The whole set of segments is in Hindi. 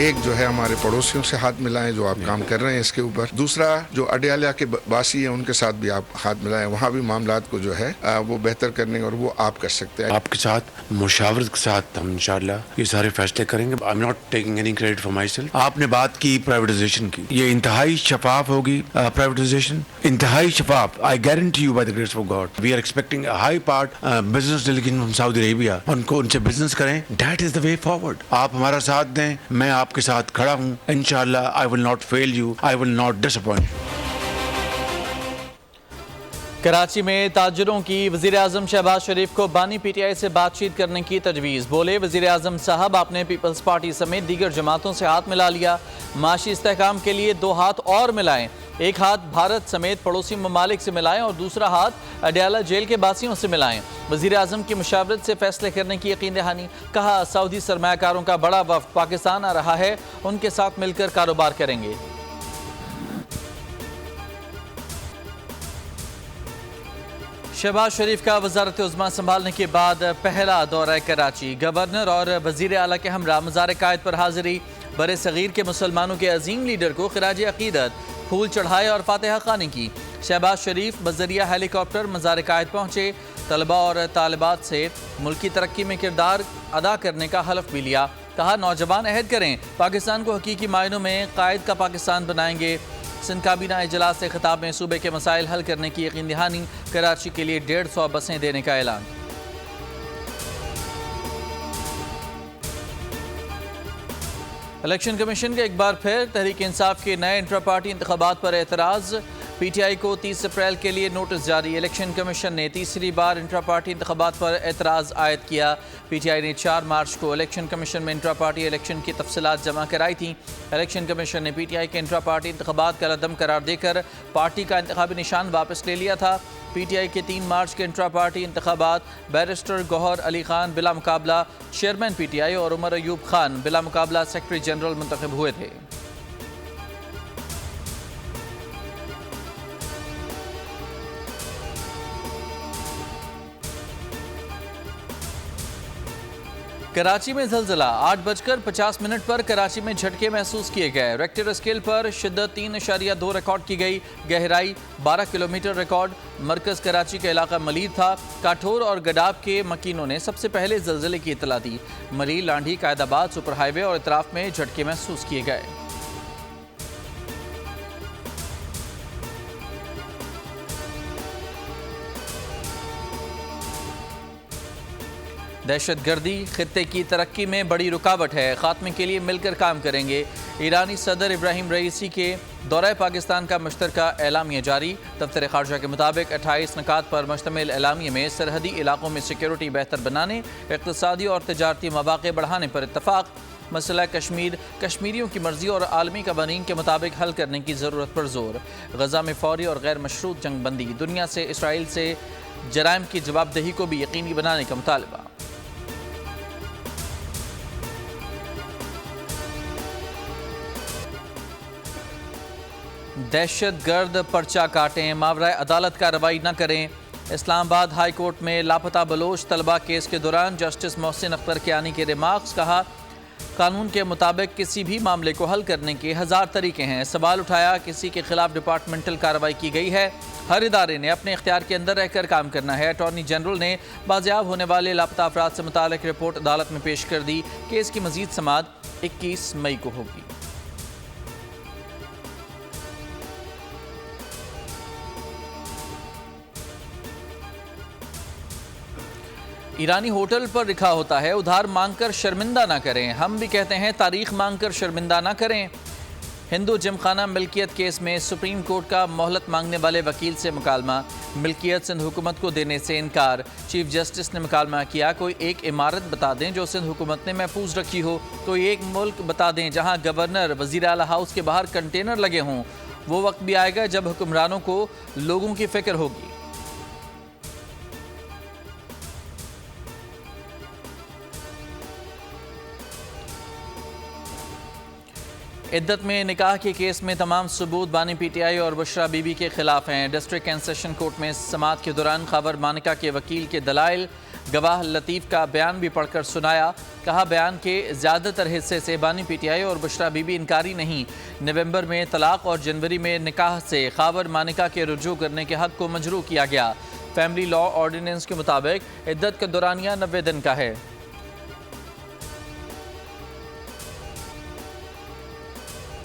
एक जो है हमारे पड़ोसियों से हाथ मिलाएं जो आप काम कर रहे हैं इसके ऊपर। दूसरा जो अडयाला के बासी हैं उनके साथ भी आप हाथ मिलाएं, वहाँ भी मामलात को जो है वो बेहतर करने और वो आप कर सकते हैं। आपके साथ मुशावरत के साथ हम इंशाल्लाह ये सारे फैसले करेंगे। I am not taking any credit for my self. आपने बात की प्राइवेटाइजेशन की, ये इंतहाई शफाफ होगी प्राइवेटाइजेशन, इंतहाई शफाफ। I guarantee you by the grace of God we are expecting a high part business delegation from Saudi Arabia. उनको उनसे बिजनेस करें, that is the way forward. आप हमारा साथ दें, मैं आपके साथ खड़ा हूँ इंशाल्लाह। I will not fail you, I will not disappoint. Karachi में ताजरों की वज़ीर-ए-आज़म शहबाज शरीफ को बानी पीटीआई से बातचीत करने की तजवीज़। बोले, वज़ीर-ए-आज़म साहब आपने पीपल्स पार्टी समेत दीगर जमातों से हाथ मिला लिया, माशी इस्तेहकाम के लिए 2 हाथ और मिलाएं। एक हाथ भारत समेत पड़ोसी ममालिक से मिलाएं और दूसरा हाथ अडयाला जेल के बासियों से मिलाएं। वज़ीर-ए-आज़म की मुशावरत से फैसले करने की यकीन दहानी। कहा, सऊदी सरमायाकारों का बड़ा वफ़द पाकिस्तान आ रहा है, उनके साथ मिलकर कारोबार करेंगे। शहबाज शरीफ का वज़ारत उज़्मा संभालने के बाद पहला दौरा कराची। गवर्नर और वज़ीर आला के हमरा मज़ार कायद पर हाज़िरी। बरे सग़ीर के मुसलमानों के अजीम लीडर को खिराज अक़ीदत फूल चढ़ाए और फातिहा ख़ानी की। शहबाज शरीफ बज़रिया हेलीकॉप्टर मज़ार कायद पहुँचे। तलबा और तालिबात से मुल्क की तरक्की में किरदार अदा करने का हलफ भी लिया। कहा, नौजवान अहद करें, पाकिस्तान को हकीकी मायनों में कायद का पाकिस्तान बनाएंगे। सिंध काबीना इजलास से खिताब में सूबे के मसाइल हल करने की यकीन दहानी। कराची के लिए 150 बसें देने का ऐलान। इलेक्शन कमीशन का एक बार फिर तहरीक इंसाफ के नए इंट्रा पार्टी इंतखाबात पर एतराज़। पीटीआई को 30 अप्रैल के लिए नोटिस जारी। इलेक्शन कमीशन ने तीसरी बार इंट्रा पार्टी इंतखाबात पर एतराज़ आयद किया। पीटीआई ने 4 मार्च को इलेक्शन कमीशन में इंट्रा पार्टी इलेक्शन की तफसीलात जमा कराई थी। इलेक्शन कमीशन ने पीटीआई के इंट्रा पार्टी इंतखाबात का रद्दम करार देकर पार्टी का इंतखाबी निशान वापस ले लिया था। पीटीआई के 3 मार्च के इंट्रा पार्टी इंतखाबात बैरिस्टर गौहर अली खान बिला मुकाबला चेयरमैन पीटीआई और उमर अयूब खान बिला मुकाबला सेक्रेटरी जनरल मुंतखब हुए थे। कराची में ज़लज़ला 8:50 पर कराची में झटके महसूस किए गए। रेक्टर स्केल पर शिद्दत 3.2 रिकॉर्ड की गई। गहराई 12 किलोमीटर रिकॉर्ड। मरकज़ कराची का इलाका मलीर था। काठोर और गडाब के मकीनों ने सबसे पहले ज़लज़ले की इतला दी। मलीर, लांढी, कायदाबाद सुपर हाईवे और इतराफ में झटके महसूस किए गए। दहशतगर्दी खित्ते की तरक्की में बड़ी रुकावट है, खात्मे के लिए मिलकर काम करेंगे। ईरानी सदर इब्राहिम रईसी के दौरे पाकिस्तान का मुश्तरका एलामिया जारी। दफ्तर खारजा के मुताबिक 28 नकात पर मुश्तमिल एलामिया में सरहदी इलाकों में सिक्योरिटी बेहतर बनाने, इक़्तिसादी और तजारती मवाक़े बढ़ाने पर इत्तफ़ाक़। मसला कश्मीर, कश्मीरियों की मर्जी और आलमी कवानीन के मुताबिक हल करने की ज़रूरत पर जोर। गज़ा में फ़ौरी और गैर मशरूत जंग बंदी। दुनिया से इसराइल से जराइम की जवाबदेही को भी यकीनी बनाने का मुतालबा। दहशतगर्द पर्चा काटें, मावराए अदालत कार्रवाई न करें। इस्लामाबाद हाई कोर्ट में लापता बलोच तलबा केस के दौरान जस्टिस मोहसिन अख्तर कियानी के रिमार्क्स। कहा, कानून के मुताबिक किसी भी मामले को हल करने के 1000 तरीके हैं। सवाल उठाया, किसी के खिलाफ डिपार्टमेंटल कार्रवाई की गई है? हर इदारे ने अपने इख्तियार के अंदर रहकर काम करना है। अटॉर्नी जनरल ने बाजियाब होने वाले लापता अफराद से मुताल्लिक रिपोर्ट अदालत में पेश कर दी। केस की मजीद समाअत 21 मई को होगी। ईरानी होटल पर लिखा होता है, उधार मांगकर शर्मिंदा ना करें। हम भी कहते हैं, तारीख मांगकर शर्मिंदा ना करें। हिंदू जिमखाना मिल्कियत केस में सुप्रीम कोर्ट का मोहलत मांगने वाले वकील से मुकालमा। मिल्कियत सिंध हुकूमत को देने से इनकार। चीफ जस्टिस ने मुकालमा किया, कोई एक इमारत बता दें जो सिंध हुकूमत ने महफूज रखी हो। कोई एक मुल्क बता दें जहां गवर्नर वज़ीर आला हाउस के बाहर कंटेनर लगे हों। वो वक्त भी आएगा जब हुक्मरानों को लोगों की फिक्र होगी। इद्दत में निकाह के केस में तमाम सबूत बानी पीटीआई और बुशरा बीबी के खिलाफ हैं। डिस्ट्रिक्ट एंड सेशन कोर्ट में समाअत के दौरान खबर मानिका के वकील के दलाइल, गवाह लतीफ़ का बयान भी पढ़कर सुनाया। कहा, बयान के ज़्यादातर हिस्से से बानी पीटीआई और बुशरा बीबी इनकारी नहीं। नवंबर में तलाक और जनवरी में निकाह से खबर मानिका के रुजू करने के हक़ को मजरू किया गया। फैमिली लॉ ऑर्डिनेंस के मुताबिक इद्दत का दौरानिया 90 दिन का है।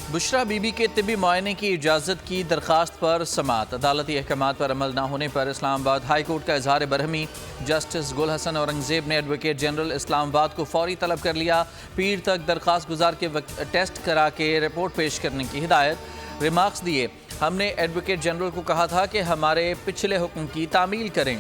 बुशरा बीबी के तिबी मुआयने की इजाज़त की दरख्वास्त पर समाअत। अदालती अहकामात पर अमल न होने पर इस्लामाबाद हाई कोर्ट का इजहार बरहमी। जस्टिस गुल हसन औरंगजेब ने एडवोकेट जनरल इस्लामाबाद को फौरी तलब कर लिया। पीर तक दरख्वास्त गुजार के टेस्ट करा के रिपोर्ट पेश करने की हिदायत। रिमार्क्स दिए, हमने एडवोकेट जनरल को कहा था कि हमारे पिछले हुक्म की तामील करें।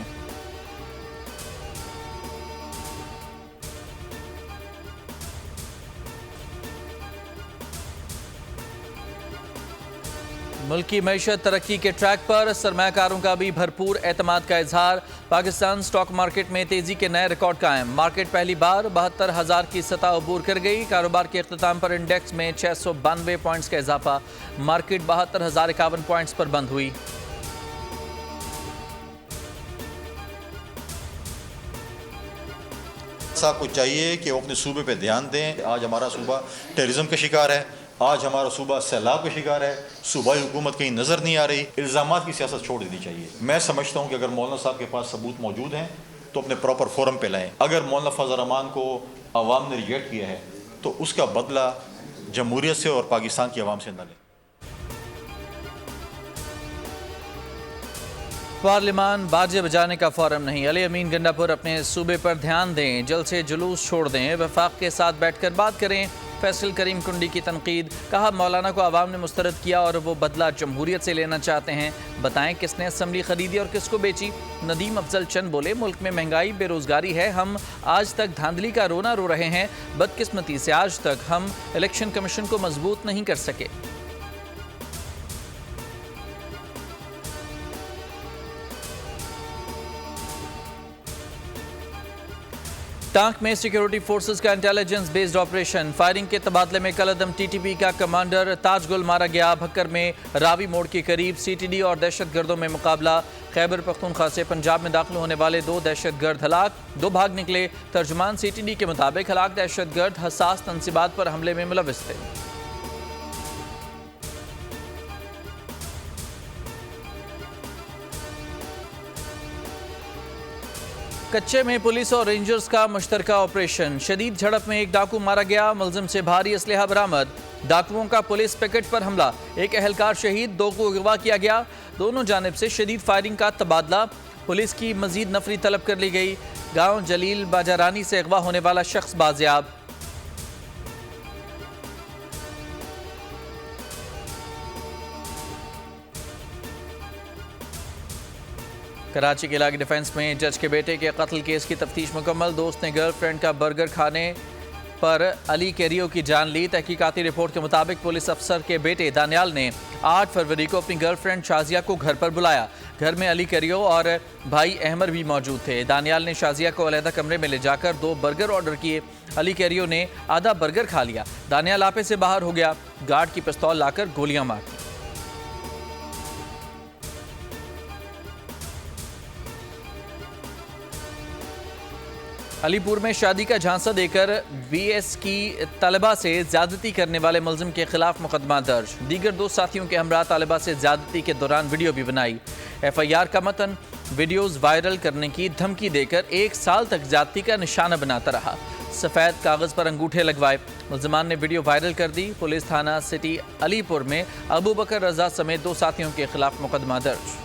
मुल्क की मईशत तरक्की के ट्रैक पर, सरमायाकारों का भी भरपूर एतमाद का इजहार। पाकिस्तान स्टॉक मार्केट में तेजी के नए रिकॉर्ड कायम। मार्केट पहली बार 72,000 की सतह अबूर कर गई। कारोबार के अख्ताम पर इंडेक्स में 692 पॉइंट्स का इजाफा। मार्केट 72,051 पॉइंट्स पर बंद हुई। साहब को चाहिए कि वो अपने सूबे पे ध्यान दें। आज हमारा सूबा टेररिज्म का शिकार है, आज हमारा सूबा सैलाब का शिकार है, सूबाई हुकूमत कहीं नज़र नहीं आ रही। इल्ज़ामात की सियासत छोड़ देनी चाहिए। मैं समझता हूँ कि अगर मौलाना साहब के पास सबूत मौजूद हैं तो अपने प्रॉपर फोरम पे लाएं। अगर मौलाना फजल रहमान को अवाम ने रिजेक्ट किया है तो उसका बदला जमहूरियत से और पाकिस्तान की अवाम से न लें। पार्लिमान बाजे बजाने का फोरम नहीं। अली अमीन गंडापुर अपने सूबे पर ध्यान दें, जल्द से जुलूस छोड़ दें, वफाक के साथ बैठकर बात करें। फैसल करीम कुंडी की तनकीद। कहा, मौलाना को आवाम ने मुस्तरद किया और वो बदला जमहूरियत से लेना चाहते हैं। बताएं किसने असम्बली खरीदी और किसको बेची। नदीम अफजल चंद बोले, मुल्क में महंगाई बेरोजगारी है, हम आज तक धांधली का रोना रो रहे हैं। बदकिस्मती से आज तक हम इलेक्शन कमीशन को मजबूत नहीं कर सके। टांक में सिक्योरिटी फोर्सेस का इंटेलिजेंस बेस्ड ऑपरेशन। फायरिंग के तबादले में कलअदम टीटीपी का कमांडर ताजगुल मारा गया। भक्कर में रावी मोड़ के करीब सीटीडी और दहशतगर्दों में मुकाबला। खैबर पख्तूनख्वा से पंजाब में दाखिल होने वाले 2 दहशतगर्द हलाक, 2 भाग निकले। तर्जुमान सीटीडी के मुताबिक हलाक दहशतगर्द हसास तंसीबात पर हमले में मुलविस थे। कच्चे में पुलिस और रेंजर्स का मुश्तरका ऑपरेशन। शदीद झड़प में एक डाकू मारा गया, मुलजिम से भारी असलहा बरामद। डाकुओं का पुलिस पिकेट पर हमला, एक अहलकार शहीद, 2 को अगवा किया गया। दोनों जानिब से शदीद फायरिंग का तबादला। पुलिस की मजीद नफरी तलब कर ली गई। गांव जलील बाजारानी से अगवा होने वाला शख्स बाजियाब। कराची के इलाके डिफेंस में जज के बेटे के कत्ल केस की तफ्तीश मुकम्मल। दोस्त ने गर्लफ्रेंड का बर्गर खाने पर अली कैरियो की जान ली। तहकीकाती रिपोर्ट के मुताबिक पुलिस अफसर के बेटे दानियाल ने 8 फरवरी को अपनी गर्लफ्रेंड शाजिया को घर पर बुलाया। घर में अली कैरियो और भाई अहमर भी मौजूद थे। दानियाल ने शाजिया को अलहदा कमरे में ले जाकर 2 बर्गर ऑर्डर किए। अली कैरियो ने आधा बर्गर खा लिया। दानियाल आपे से बाहर हो गया। गार्ड की पिस्तौल लाकर गोलियां मार दी। अलीपुर में शादी का झांसा देकर बीएस की तालिबा से ज्यादती करने वाले मुलजिम के खिलाफ मुकदमा दर्ज। दीगर 2 साथियों के हमरा तालिबा से ज्यादती के दौरान वीडियो भी बनाई। एफआईआर का मतन, वीडियोस वायरल करने की धमकी देकर 1 साल तक ज्यादती का निशाना बनाता रहा। सफ़ेद कागज पर अंगूठे लगवाए। मुलजमान ने वीडियो वायरल कर दी। पुलिस थाना सिटी अलीपुर में अबू बकर रजा समेत 2 साथियों के खिलाफ मुकदमा दर्ज।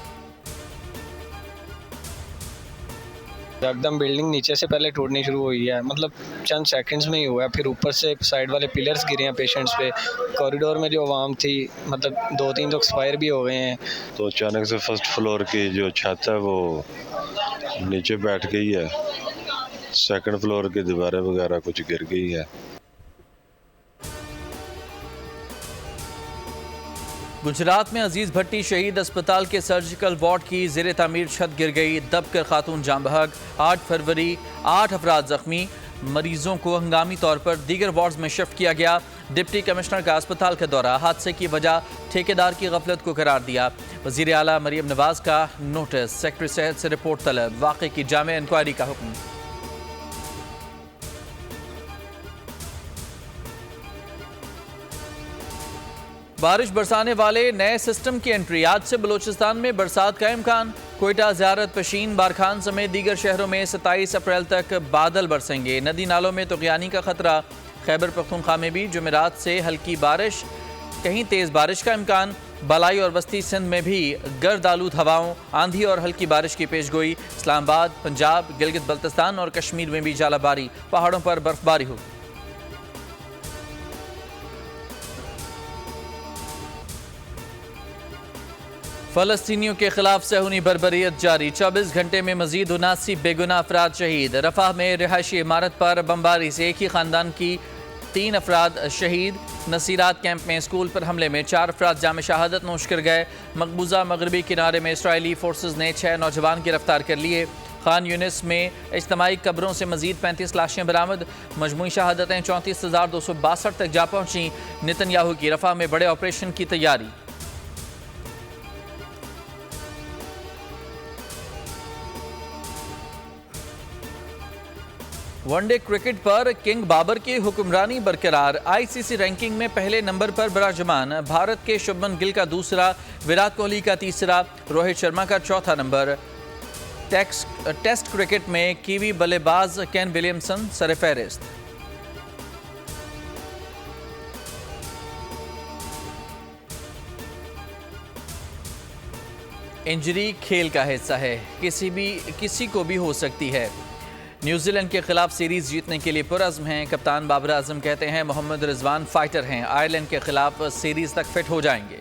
एकदम बिल्डिंग नीचे से पहले टूटनी शुरू हुई है, मतलब चंद सेकंड्स में ही हुआ है। फिर ऊपर से साइड वाले पिलर्स गिरे हैं पेशेंट्स पे। कॉरिडोर में जो आवाम थी, मतलब 2-3 लोग एक्सपायर भी हो गए हैं। तो अचानक से फर्स्ट फ्लोर की जो छत है वो नीचे बैठ गई है। सेकंड फ्लोर की दीवारें वगैरह कुछ गिर गई है। गुजरात में अजीज भट्टी शहीद अस्पताल के सर्जिकल वार्ड की ज़ेरे तामीर छत गिर गई। दबकर खातून जान बहक। 8 फरवरी 8 अफराद जख्मी। मरीजों को हंगामी तौर पर दीगर वार्ड्स में शिफ्ट किया गया। डिप्टी कमिश्नर का अस्पताल का दौरा, हादसे की वजह ठेकेदार की गफलत को करार दिया। वज़ीर आला मरियम नवाज का नोटिस, सेक्रेटरी सेहत से रिपोर्ट तलब, वाक़े की जामे इंक्वायरी का हुक्म। बारिश बरसाने वाले नए सिस्टम की एंट्री, आज से बलूचिस्तान में बरसात का इम्कान। कोयटा, ज़ियारत, पशीन, बारखान समेत दीगर शहरों में 27 अप्रैल तक बादल बरसेंगे। नदी नालों में तुग़यानी का खतरा। खैबर पख्तूनख्वा में भी जुमेरात से हल्की बारिश, कहीं तेज़ बारिश का इम्कान। बलाई और वस्ती सिंध में भी गर्द आलूद हवाओं, आंधी और हल्की बारिश की पेशगोई। इस्लामाबाद, पंजाब, गिलगित बल्तिस्तान और कश्मीर में भी जालाबारी, पहाड़ों पर बर्फबारी होगी। फ़लस्तीनियों के खिलाफ सहूनी बर्बरियत जारी, 24 घंटे में मजीद 79 बेगुनाह अफराद शहीद। रफाह में रिहायशी इमारत पर बमबारी से एक ही ख़ानदान की 3 अफराद शहीद। नसीरात कैंप में स्कूल पर हमले में 4 अफराद जाम शहादत नोश कर गए। मकबूजा मगरबी किनारे में इसराइली फोर्सेज ने 6 नौजवान गिरफ्तार कर लिए। खान यूनिस में इज्तमाही कब्रों से मजीद 35 लाशें बरामद। मजमूई शहादतें 34,262 तक जा पहुँची। नेतन्याहू की रफाह में बड़े ऑपरेशन की तैयारी। वनडे क्रिकेट पर किंग बाबर की हुक्मरानी बरकरार। आईसीसी रैंकिंग में पहले नंबर पर विराजमान। भारत के शुभमन गिल का दूसरा, विराट कोहली का तीसरा, रोहित शर्मा का चौथा नंबर। टेस्ट क्रिकेट में कीवी बल्लेबाज केन विलियमसन सरफहरिस्त। इंजरी खेल का हिस्सा है, किसी को भी हो सकती है। न्यूजीलैंड के खिलाफ सीरीज जीतने के लिए पुरअज़्म हैं। कप्तान बाबर आजम कहते हैं मोहम्मद रिजवान फाइटर हैं, आयरलैंड के खिलाफ सीरीज तक फिट हो जाएंगे।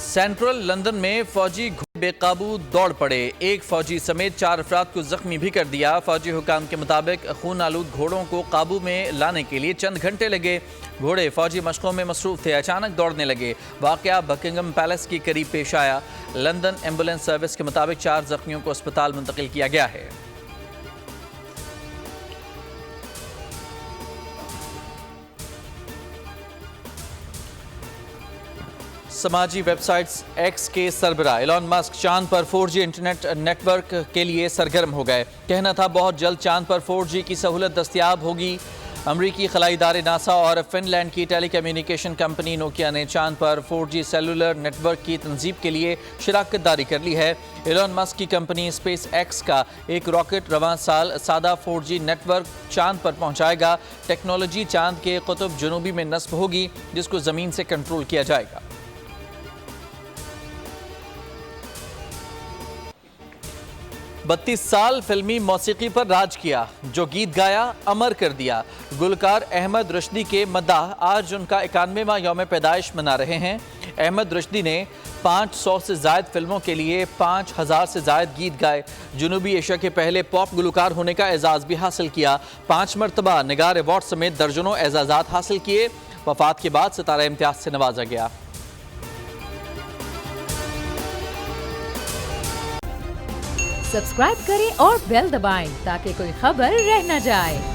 सेंट्रल लंदन में फौजी बेकाबू दौड़ पड़े, एक फौजी समेत 4 अफराद को जख्मी भी कर दिया। फौजी हुकाम के मुताबिक खून आलूद घोड़ों को काबू में लाने के लिए चंद घंटे लगे। घोड़े फौजी मशकों में मसरूफ थे, अचानक दौड़ने लगे। वाक़या बकिंगम पैलेस के करीब पेश आया। लंदन एम्बुलेंस सर्विस के मुताबिक 4 जख्मियों को अस्पताल मुंतकिल किया गया है। समाजी वेबसाइट्स एक्स के सरबराह एलन मस्क चांद पर 4G इंटरनेट नेटवर्क के लिए सरगर्म हो गए। कहना था बहुत जल्द चांद पर 4G की सहूलत दस्तयाब होगी। अमरीकी खलाई इदारे नासा और फिनलैंड की टेलीकम्युनिकेशन कंपनी नोकिया ने चांद पर 4G सेलुलर नेटवर्क की तंजीब के लिए शराकत दारी कर ली है। एलन मस्क की कंपनी स्पेस एक्स का एक रॉकेट रवां साल सादा 4G नेटवर्क चांद पर पहुंचाएगा। टेक्नोलॉजी चांद के कुतुब जनूबी में नस्ब होगी, जिसको ज़मीन से कंट्रोल किया जाएगा। 32 साल फिल्मी मौसीकी पर राज किया, जो गीत गाया अमर कर दिया। गुलकार अहमद रुश्दी के मद्दाह आज उनका 91वां यौम पैदाइश मना रहे हैं। अहमद रुश्दी ने 500 से ज़ायद फिल्मों के लिए 5000 से ज़ायद गीत गाए। जनूबी एशिया के पहले पॉप गुलकार होने का एजाज़ भी हासिल किया। 5 मरतबा निगार अवार्ड समेत दर्जनों एजाज़ात हासिल किए। वफात के बाद सितारा इम्तियाज से नवाजा गया। सब्सक्राइब करें और बेल दबाएं ताकि कोई खबर रह न जाए।